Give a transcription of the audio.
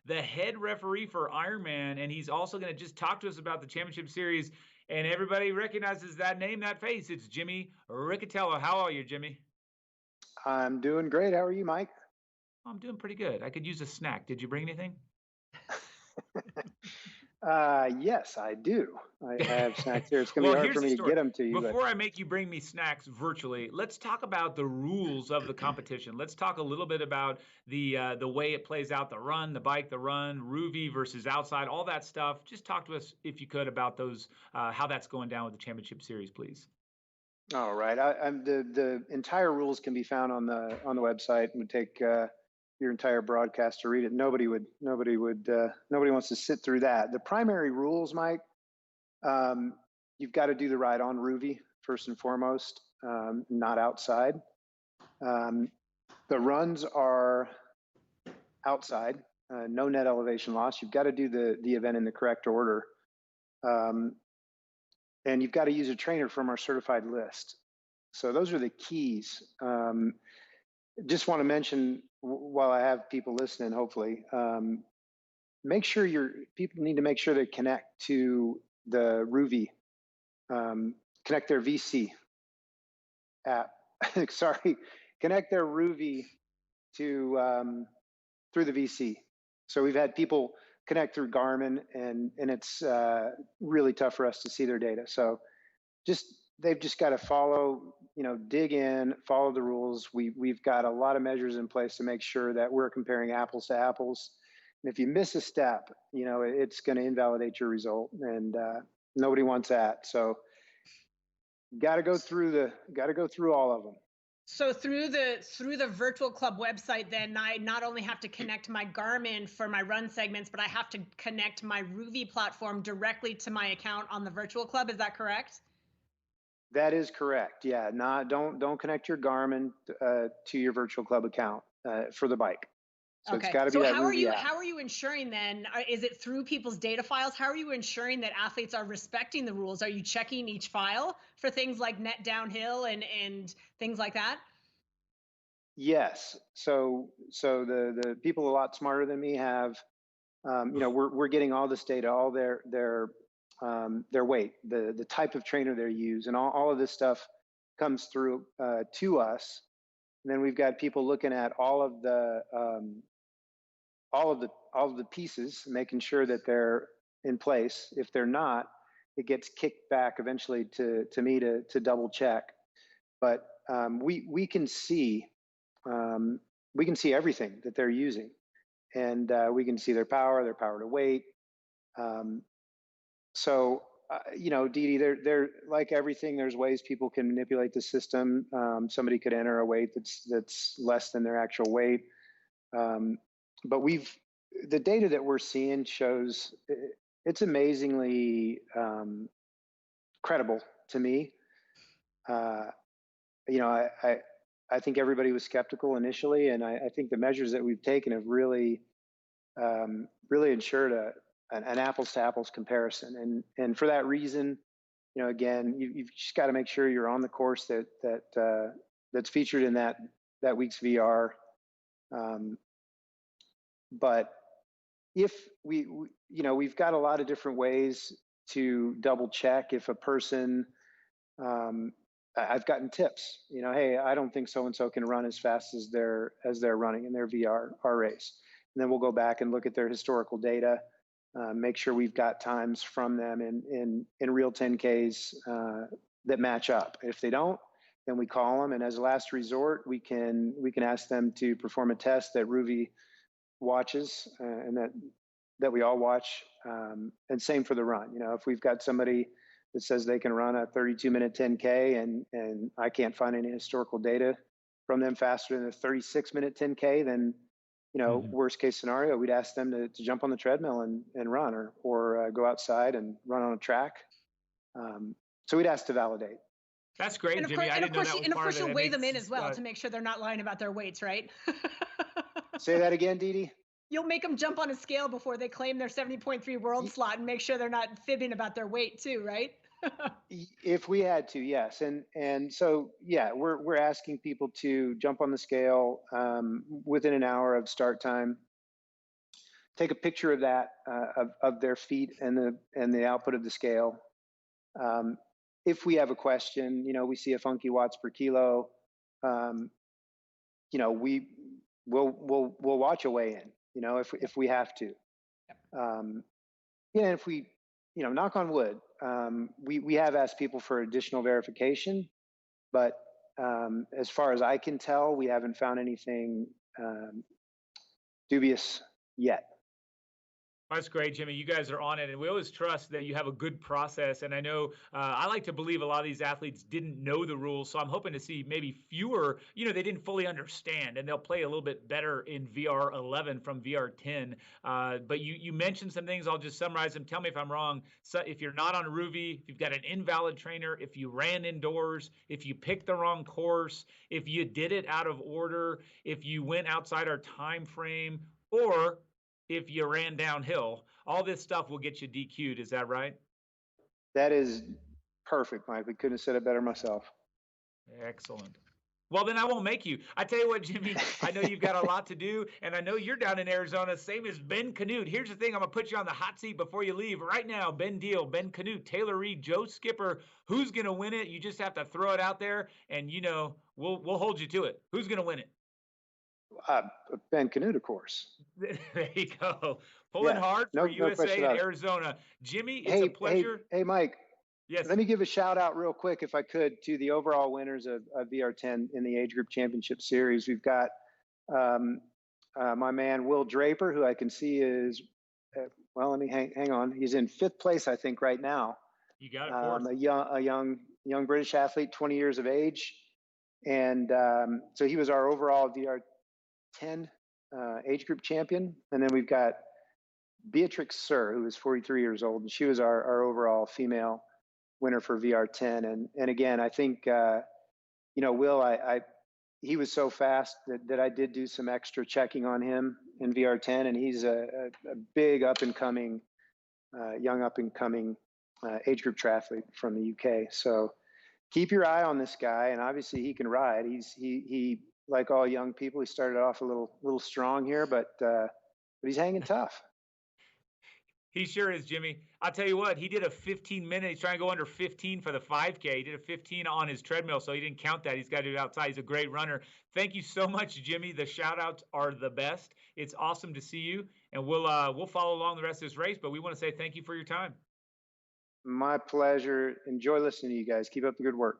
the head referee for Ironman, and he's also going to just talk to us about the championship series. And everybody recognizes that name, that face. It's Jimmy Riccitello. How are you, Jimmy? I'm doing great. How are you, Mike? I'm doing pretty good. I could use a snack. Did you bring anything? Yes, I do. I have snacks here. It's going to Well, be hard here's for the me to story. get them to you. Before I make you bring me snacks virtually, let's talk about the rules of the competition. Let's talk a little bit about the way it plays out, the run, the bike, the run, Ruvi versus outside, all that stuff. Just talk to us, if you could, about those, how that's going down with the championship series, please. All right. The entire rules can be found on the website. It would take your entire broadcast to read it. Nobody wants to sit through that. The primary rules, Mike, you've got to do the ride on Ruvi first and foremost, not outside. The runs are outside, no net elevation loss. You've got to do the event in the correct order. And you've got to use a trainer from our certified list. So those are the keys. Just want to mention, while I have people listening, hopefully, make sure people need to make sure they connect to the Ruvi, connect their VC app. Sorry, connect their Ruvi to through the VC. So we've had people connect through Garmin, and it's really tough for us to see their data. So they've just got to follow, dig in, follow the rules. We've got a lot of measures in place to make sure that we're comparing apples to apples. And if you miss a step, it's going to invalidate your result, and nobody wants that. So got to go through all of them. So through the virtual club website, then I not only have to connect my Garmin for my run segments, but I have to connect my Ruvi platform directly to my account on the virtual club. Is that correct? That is correct. Yeah. Don't connect your Garmin to your virtual club account for the bike. So okay. It's got to be that Ruvi app. How are you ensuring then? Is it through people's data files? How are you ensuring that athletes are respecting the rules? Are you checking each file for things like net downhill and things like that? Yes. So the people a lot smarter than me have, we're getting all this data, all their weight, the type of trainer they use, and all of this stuff comes through to us. And then we've got people looking at all of the pieces, making sure that they're in place. If they're not, it gets kicked back eventually to me to double check. But we can see everything that they're using, and we can see their power to weight. So Dee, they're like everything. There's ways people can manipulate the system. Somebody could enter a weight that's less than their actual weight. But the data that we're seeing shows it's amazingly credible to me. I think everybody was skeptical initially, and I think the measures that we've taken have really ensured an apples to apples comparison. And for that reason, again, you've just got to make sure you're on the course that's featured in that week's VR. But if we've got a lot of different ways to double check if a person, I've gotten tips, hey, I don't think so-and-so can run as fast as they're running in their VR race. And then we'll go back and look at their historical data, make sure we've got times from them in real 10Ks that match up. If they don't, then we call them, and as a last resort, we can ask them to perform a test that Ruvi watches and that we all watch, and same for the run. If we've got somebody that says they can run a 32-minute 10K and I can't find any historical data from them faster than a 36-minute 10K, then worst case scenario, we'd ask them to jump on the treadmill and run, or go outside and run on a track. So we'd ask to validate. That's great, Jimmy. I didn't know that was part of it. And of course, you'll weigh them in as well to make sure they're not lying about their weights, right? Say that again, Dee Dee. You'll make them jump on a scale before they claim their 70.3 world slot and make sure they're not fibbing about their weight too, right? If we had to, yes. And so, yeah, we're asking people to jump on the scale within an hour of start time take a picture of that, of their feet and the output of the scale. If we have a question, we see a funky watts per kilo, we'll watch a weigh-in, if we have to. Yeah, if we, knock on wood, we have asked people for additional verification, but as far as I can tell, we haven't found anything dubious yet. That's great, Jimmy. You guys are on it, and we always trust that you have a good process. And I know I like to believe a lot of these athletes didn't know the rules, so I'm hoping to see maybe fewer. They didn't fully understand, and they'll play a little bit better in VR11 from VR10. But you mentioned some things. I'll just summarize them. Tell me if I'm wrong. So if you're not on Ruby, if you've got an invalid trainer, if you ran indoors, if you picked the wrong course, if you did it out of order, if you went outside our time frame, or if you ran downhill, all this stuff will get you DQ'd. Is that right? That is perfect, Mike. We couldn't have said it better myself. Excellent. Well, then I won't make you. I tell you what, Jimmy, I know you've got a lot to do, and I know you're down in Arizona, same as Ben Canute. Here's the thing. I'm going to put you on the hot seat before you leave. Right now, Ben Deal, Ben Canute, Taylor Reed, Joe Skipper. Who's going to win it? You just have to throw it out there, and, we'll hold you to it. Who's going to win it? Ben Canute, of course. There you go. Pulling hard for USA and Arizona. Jimmy, it's a pleasure. Hey, Mike. Yes. Let me give a shout out real quick, if I could, to the overall winners of VR10 in the age group championship series. We've got my man Will Draper, who I can see is, let me hang on. He's in 5th place, I think, right now. You got it. A young British athlete, 20 years of age, and so he was our overall VR10 age group champion. And then we've got Beatrix Sir, who is 43 years old, and she was our overall female winner for VR10. And again, I think, Will, he was so fast that I did do some extra checking on him in VR10, and he's a big young up and coming age group triathlete from the UK. So keep your eye on this guy, and obviously he can ride. He like all young people, he started off a little strong here, but he's hanging tough. He sure is, Jimmy. I'll tell you what, he did a 15-minute. He's trying to go under 15 for the 5K. He did a 15 on his treadmill, so he didn't count that. He's got to do it outside. He's a great runner. Thank you so much, Jimmy. The shout-outs are the best. It's awesome to see you, and we'll follow along the rest of this race, but we want to say thank you for your time. My pleasure. Enjoy listening to you guys. Keep up the good work.